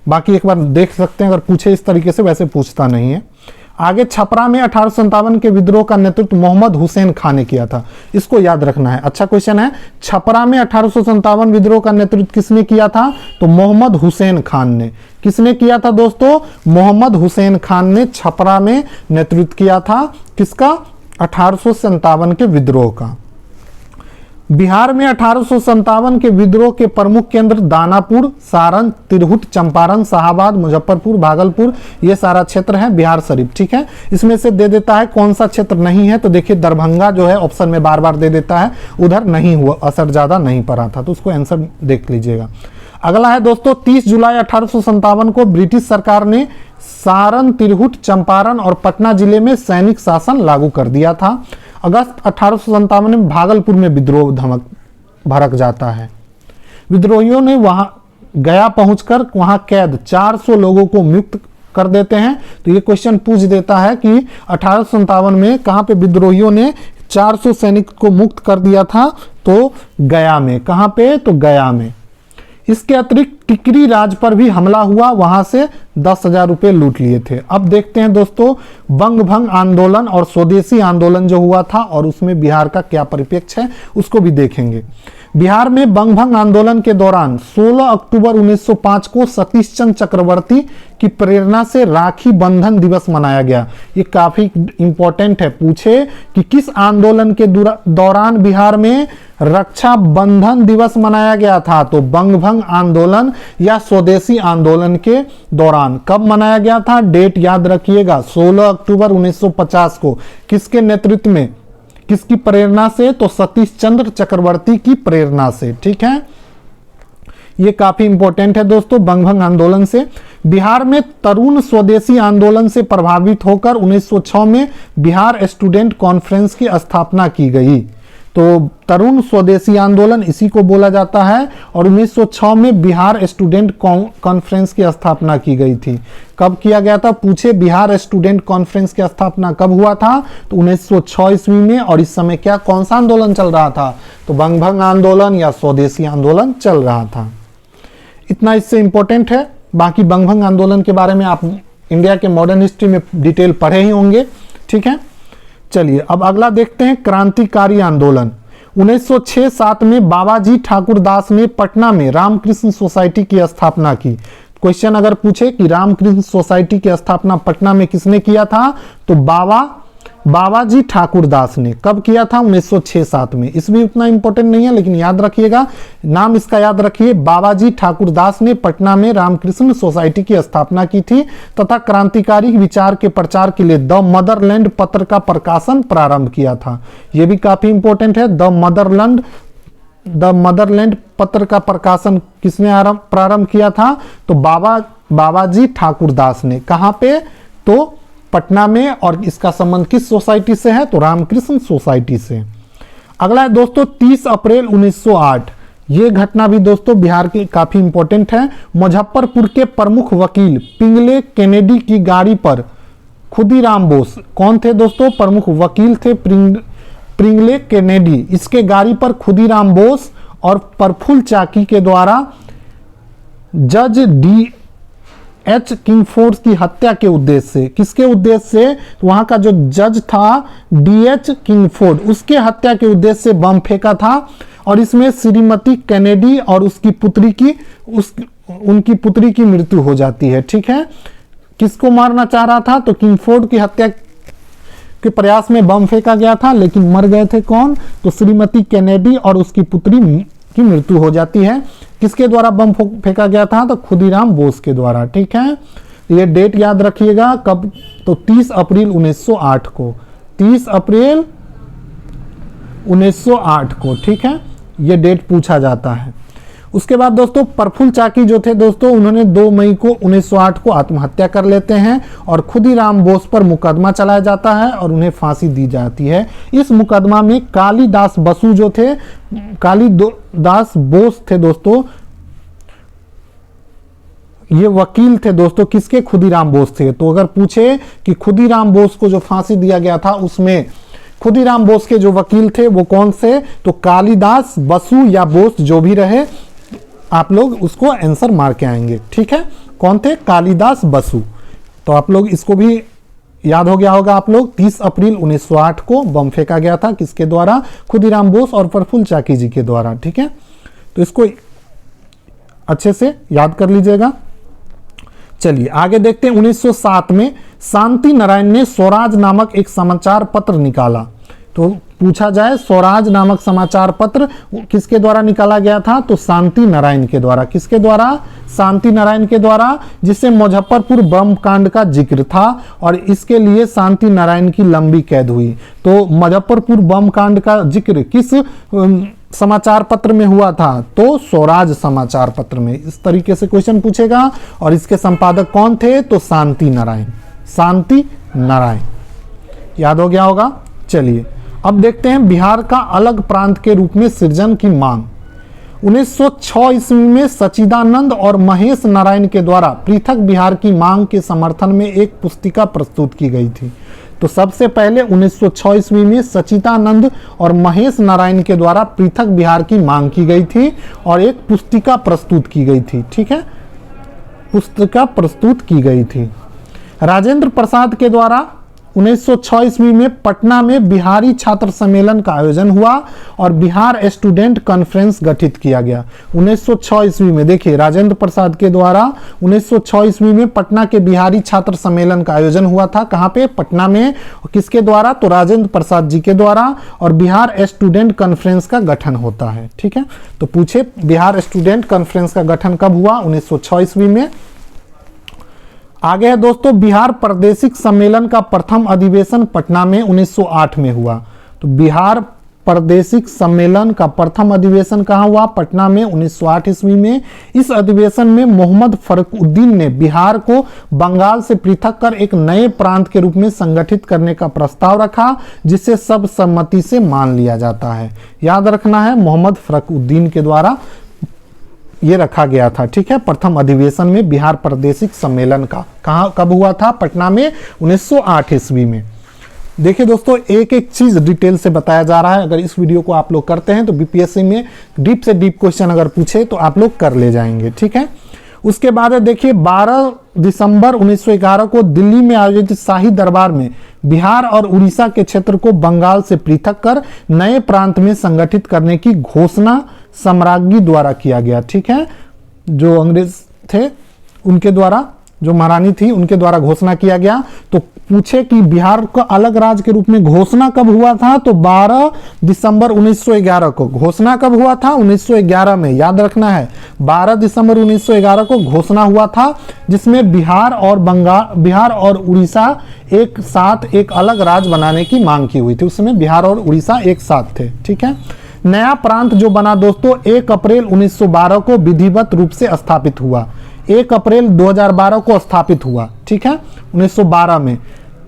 बाकी एक बार देख सकते हैं, अगर पूछे इस तरीके से, वैसे पूछता नहीं है। आगे, छपरा में 1857 के विद्रोह का नेतृत्व मोहम्मद हुसैन खान ने किया था। इसको याद रखना है, अच्छा क्वेश्चन है। छपरा में 1857 विद्रोह का नेतृत्व किसने किया था? तो मोहम्मद हुसैन खान ने। किसने किया था दोस्तों? मोहम्मद हुसैन खान ने छपरा में नेतृत्व किया था। किसका? 1857 के विद्रोह का। बिहार में 1857 के विद्रोह के प्रमुख केंद्र दानापुर, सारण, तिरहुत, चंपारण, शाहाबाद, मुजफ्फरपुर, भागलपुर, ये सारा क्षेत्र है बिहार शरीफ। ठीक है, इसमें से दे देता है कौन सा क्षेत्र नहीं है, तो देखिए दरभंगा जो है ऑप्शन में बार बार दे देता है, उधर नहीं हुआ, असर ज्यादा नहीं पड़ा था, तो उसको आंसर देख लीजिएगा। अगला है दोस्तों, 30 जुलाई 1857 को ब्रिटिश सरकार ने सारण, तिरहुत, चंपारण और पटना जिले में सैनिक शासन लागू कर दिया था। अगस्त 1857 में भागलपुर में विद्रोह भड़क जाता है। विद्रोहियों ने वहां गया पहुंचकर वहां कैद 400 लोगों को मुक्त कर देते हैं। तो ये क्वेश्चन पूछ देता है कि 1857 में कहां पे विद्रोहियों ने 400 सैनिक को मुक्त कर दिया था? तो गया में। कहां पे? तो गया में। इसके अतिरिक्त टिकरी राज पर भी हमला हुआ, वहां से 10,000 रुपए लूट लिए थे। अब देखते हैं दोस्तों, बंग भंग आंदोलन और स्वदेशी आंदोलन जो हुआ था और उसमें बिहार का क्या परिप्रेक्ष्य है, उसको भी देखेंगे। बिहार में बंग भंग आंदोलन के दौरान 16 अक्टूबर 1905 को सतीश चंद्र चक्रवर्ती की प्रेरणा से राखी बंधन दिवस मनाया गया। ये काफी इंपॉर्टेंट है, पूछे कि किस आंदोलन के दौरान बिहार में रक्षा बंधन दिवस मनाया गया था? तो बंग भंग आंदोलन या स्वदेशी आंदोलन के दौरान। कब मनाया गया था? डेट याद रखिएगा, 16 अक्टूबर 1950 को। किसके नेतृत्व में, किसकी प्रेरणा से? तो सतीश चंद्र चक्रवर्ती की प्रेरणा से। ठीक है, ये काफी इंपॉर्टेंट है दोस्तों। बंग भंग आंदोलन से बिहार में तरुण स्वदेशी आंदोलन से प्रभावित होकर 1906 में बिहार स्टूडेंट कॉन्फ्रेंस की स्थापना की गई। तो तरुण स्वदेशी आंदोलन इसी को बोला जाता है और 1906 में बिहार स्टूडेंट कॉन्फ्रेंस की स्थापना की गई थी। कब किया गया था? पूछे बिहार स्टूडेंट कॉन्फ्रेंस की स्थापना कब हुआ था? तो 1906 ईस्वी में। और इस समय क्या, कौन सा आंदोलन चल रहा था? तो बंग भंग आंदोलन या स्वदेशी आंदोलन चल रहा था। इतना इससे इंपॉर्टेंट है। बाकी बंग भंग आंदोलन के बारे में आप इंडिया के मॉडर्न हिस्ट्री में डिटेल पढ़े ही होंगे। ठीक है, चलिए अब अगला देखते हैं, क्रांतिकारी आंदोलन। 1906-07 में बाबाजी ठाकुर दास ने पटना में रामकृष्ण सोसाइटी की स्थापना की। क्वेश्चन अगर पूछे कि रामकृष्ण सोसाइटी की स्थापना पटना में किसने किया था? तो बाबाजी ठाकुर दास ने। कब किया था? 1906-07 में। इसमें उतना इंपॉर्टेंट नहीं है, लेकिन याद रखिएगा, नाम इसका याद रखिए। बाबाजी ठाकुर दास ने पटना में रामकृष्ण सोसाइटी की स्थापना की थी तथा क्रांतिकारी विचार के प्रचार के लिए द मदरलैंड पत्र का प्रकाशन प्रारंभ किया था। यह भी काफी इंपॉर्टेंट है। द मदरलैंड पत्र का प्रकाशन किसने प्रारंभ किया था? तो बाबाजी ठाकुर दास ने। कहां पे? तो पटना में। और इसका संबंध किस सोसाइटी से है? तो रामकृष्ण सोसाइटी से। अगला है दोस्तों, 30 अप्रैल 1908। यह घटना भी दोस्तों बिहार की काफी इंपॉर्टेंट है। मुजफ्फरपुर के प्रमुख वकील पिंगले केनेडी की गाड़ी पर खुदीराम बोस, कौन थे दोस्तों? प्रमुख वकील थे पिंगले केनेडी। इसके गाड़ी पर खुदीराम बोस और प्रफुल्ल चाकी के द्वारा जज D.H. किंगफोर्ड की हत्या के उद्देश्य से। किसके उद्देश्य से? तो वहां का जो जज था D.H. किंगफोर्ड, उसके हत्या के उद्देश्य से बम फेंका था। और इसमें श्रीमती कैनेडी और उसकी पुत्री की मृत्यु हो जाती है। ठीक है, किसको मारना चाह रहा था? तो किंगफोर्ड की हत्या के प्रयास में बम फेंका गया था, लेकिन मर गए थे कौन? तो श्रीमती कैनेडी और उसकी पुत्री की मृत्यु हो जाती है। किसके द्वारा बम फेंका गया था? तो खुदीराम बोस के द्वारा। ठीक है, ये डेट याद रखिएगा। कब? तो 30 अप्रैल 1908 को। 30 अप्रैल 1908 को। ठीक है, ये डेट पूछा जाता है। उसके बाद दोस्तों प्रफुल्ल चाकी जो थे दोस्तों, उन्होंने 2 मई को 1908 को आत्महत्या कर लेते हैं और खुदीराम बोस पर मुकदमा चलाया जाता है और उन्हें फांसी दी जाती है। इस मुकदमा में कालीदास बसु जो थे, कालीदास बोस थे दोस्तों, ये वकील थे दोस्तों। किसके? खुदीराम बोस थे। तो अगर पूछे कि खुदीराम बोस को जो फांसी दिया गया था, उसमें खुदीराम बोस के जो वकील थे वो कौन से? तो कालीदास बसु या बोस, जो भी रहे, आप लोग उसको आंसर मार के आएंगे, ठीक है। कौन थे? कालिदास बसु। तो आप लोग इसको भी याद हो गया होगा आप लोग। 30 अप्रैल 1908 को बम फेंका गया था, किसके द्वारा? खुदीराम बोस और प्रफुल्ल चाकी जी के द्वारा, ठीक है। तो इसको अच्छे से याद कर लीजिएगा। चलिए आगे देखते हैं। 1907 में शांति नारायण ने स्वराज नामक एक समाचार पत्र निकाला। तो पूछा जाए स्वराज नामक समाचार पत्र किसके द्वारा निकाला गया था? तो शांति नारायण के द्वारा। किसके द्वारा? शांति नारायण के द्वारा, जिससे मुजफ्फरपुर बम कांड का जिक्र था और इसके लिए शांति नारायण की लंबी कैद हुई। तो मुजफ्फरपुर बम कांड का जिक्र किस समाचार पत्र में हुआ था? तो स्वराज समाचार पत्र में। इस तरीके से क्वेश्चन पूछेगा। और इसके संपादक कौन थे? तो शांति नारायण। शांति नारायण याद हो गया होगा। चलिए अब देखते हैं बिहार का अलग प्रांत के रूप में सृजन की मांग। 1906 ईस्वी में सच्चिदानंद और महेश नारायण के द्वारा पृथक बिहार की मांग के समर्थन में एक पुस्तिका प्रस्तुत की गई थी। तो सबसे पहले 1906 ईस्वी में सच्चिदानंद और महेश नारायण के द्वारा पृथक बिहार की मांग की गई थी और एक पुस्तिका प्रस्तुत की गई थी, ठीक है। पुस्तिका प्रस्तुत की गई थी। राजेंद्र प्रसाद के द्वारा 1906 ईस्वी में पटना में बिहारी छात्र सम्मेलन का आयोजन हुआ और बिहार स्टूडेंट कॉन्फ्रेंस गठित किया गया। 1906 ईस्वी में देखिए राजेंद्र प्रसाद के द्वारा 1906 ईस्वी में पटना के बिहारी छात्र सम्मेलन का आयोजन हुआ था। कहाँ पे? पटना में। किसके द्वारा? तो राजेंद्र प्रसाद जी के द्वारा। और बिहार स्टूडेंट कॉन्फ्रेंस का गठन होता है, ठीक है। तो पूछे बिहार स्टूडेंट कॉन्फ्रेंस का गठन कब हुआ? 1906 ईस्वी में। आगे है दोस्तों, बिहार प्रादेशिक सम्मेलन का प्रथम अधिवेशन पटना में 1908 में हुआ। तो बिहार प्रादेशिक सम्मेलन का प्रथम अधिवेशन कहाँ हुआ? पटना में 1908 ईस्वी में। इस अधिवेशन में मोहम्मद फरुखुद्दीन ने बिहार को बंगाल से पृथक कर एक नए प्रांत के रूप में संगठित करने का प्रस्ताव रखा, जिसे सर्वसम्मति से मान लिया जाता है। याद रखना है, मोहम्मद फरुखुद्दीन के द्वारा ये रखा गया था, ठीक है। प्रथम अधिवेशन में बिहार प्रादेशिक सम्मेलन का कहाँ कब हुआ था? पटना में 1908 ईस्वी में। देखिए दोस्तों, एक एक चीज डिटेल से बताया जा रहा है। अगर इस वीडियो को आप लोग करते हैं तो बीपीएससी में डीप से डीप क्वेश्चन अगर पूछे तो आप लोग कर ले जाएंगे, ठीक है। उसके बाद देखिए 12 दिसंबर 1911 को दिल्ली में आयोजित शाही दरबार में बिहार और उड़ीसा के क्षेत्र को बंगाल से पृथक कर नए प्रांत में संगठित करने की घोषणा सम्राज्ञी द्वारा किया गया, ठीक है। जो अंग्रेज थे उनके द्वारा, जो महारानी थी उनके द्वारा घोषणा किया गया। तो पूछे कि बिहार को अलग राज्य के रूप में घोषणा कब हुआ था? तो 12 दिसंबर 1911 को। घोषणा कब हुआ था? 1911 में। याद रखना है, 12 दिसंबर 1911 को घोषणा हुआ था, जिसमें बिहार और उड़ीसा एक साथ एक अलग राज्य बनाने की मांग की हुई थी। उस समय बिहार और उड़ीसा एक साथ थे, ठीक है। नया प्रांत जो बना दोस्तों 1 अप्रैल 1912 को विधिवत रूप से स्थापित हुआ। 1 अप्रैल 2012 को स्थापित हुआ, ठीक है, 1912 में।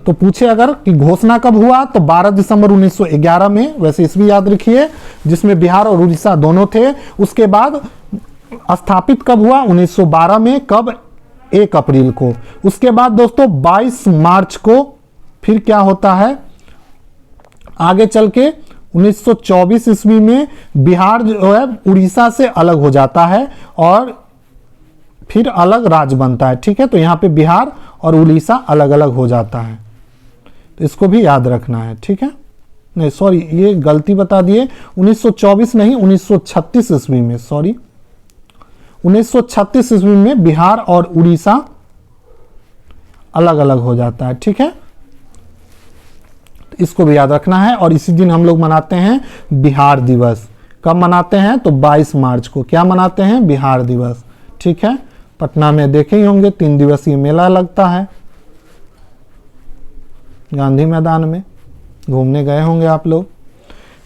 तो पूछे अगर कि घोषणा कब हुआ? तो 12 दिसंबर 1911 में। वैसे इसमें याद रखिए, जिसमें बिहार और उड़ीसा दोनों थे। उसके बाद स्थापित कब हुआ? 1912 में। कब? 1 अप्रैल को। उसके बाद दोस्तों 22 मार्च को फिर क्या होता है? आगे चल के 1924 ईस्वी में बिहार जो है उड़ीसा से अलग हो जाता है और फिर अलग राज्य बनता है, ठीक है। तो यहाँ पे बिहार और उड़ीसा अलग अलग हो जाता है, तो इसको भी याद रखना है, ठीक है। नहीं सॉरी, ये गलती बता दिए, 1924 नहीं 1936 ईस्वी में, सॉरी 1936 ईस्वी में बिहार और उड़ीसा अलग अलग हो जाता है, ठीक है। इसको भी याद रखना है। और इसी दिन हम लोग मनाते हैं बिहार दिवस। कब मनाते हैं? तो 22 मार्च को। क्या मनाते हैं? बिहार दिवस, ठीक है। पटना में देखे ही होंगे 3 दिवसीय मेला लगता है गांधी मैदान में, घूमने गए होंगे आप लोग।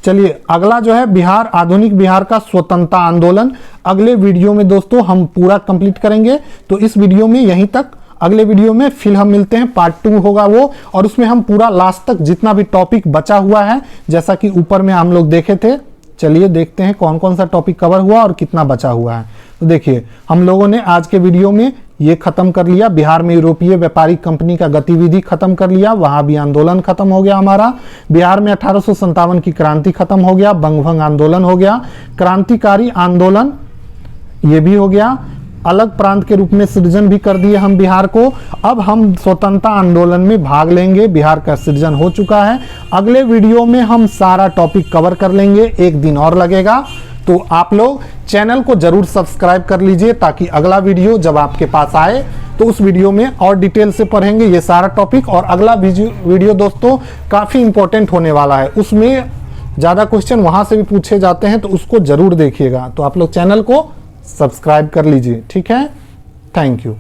चलिए अगला जो है बिहार, आधुनिक बिहार का स्वतंत्रता आंदोलन। अगले वीडियो में दोस्तों हम पूरा कंप्लीट करेंगे। तो इस वीडियो में यहीं तक। अगले वीडियो में फिर हम मिलते हैं, पार्ट 2 होगा वो, और उसमें हम पूरा लास्ट तक जितना भी टॉपिक बचा हुआ है, जैसा कि ऊपर में हम लोग देखे थे, चलिए देखते हैं कौन कौन सा टॉपिक कवर हुआ और कितना बचा हुआ है। तो देखिए हम लोगों ने आज के वीडियो में ये खत्म कर लिया, बिहार में यूरोपीय व्यापारिक कंपनी का गतिविधि खत्म कर लिया, वहां भी आंदोलन खत्म हो गया हमारा। बिहार में 1857 की क्रांति खत्म हो गया, बंगभंग आंदोलन हो गया। क्रांतिकारी आंदोलन ये भी हो गया। अलग प्रांत के रूप में सृजन भी कर दिए हम बिहार को। अब हम स्वतंत्रता आंदोलन में भाग लेंगे। बिहार का सृजन हो चुका है। अगले वीडियो में हम सारा टॉपिक कवर कर लेंगे, एक दिन और लगेगा। तो आप लोग चैनल को जरूर सब्सक्राइब कर लीजिए ताकि अगला वीडियो जब आपके पास आए तो उस वीडियो में और डिटेल से पढ़ेंगे ये सारा टॉपिक। और अगला वीडियो दोस्तों काफ़ी इंपॉर्टेंट होने वाला है, उसमें ज़्यादा क्वेश्चन वहाँ से भी पूछे जाते हैं, तो उसको जरूर देखिएगा। तो आप लोग चैनल को सब्सक्राइब कर लीजिए, ठीक है। Thank you.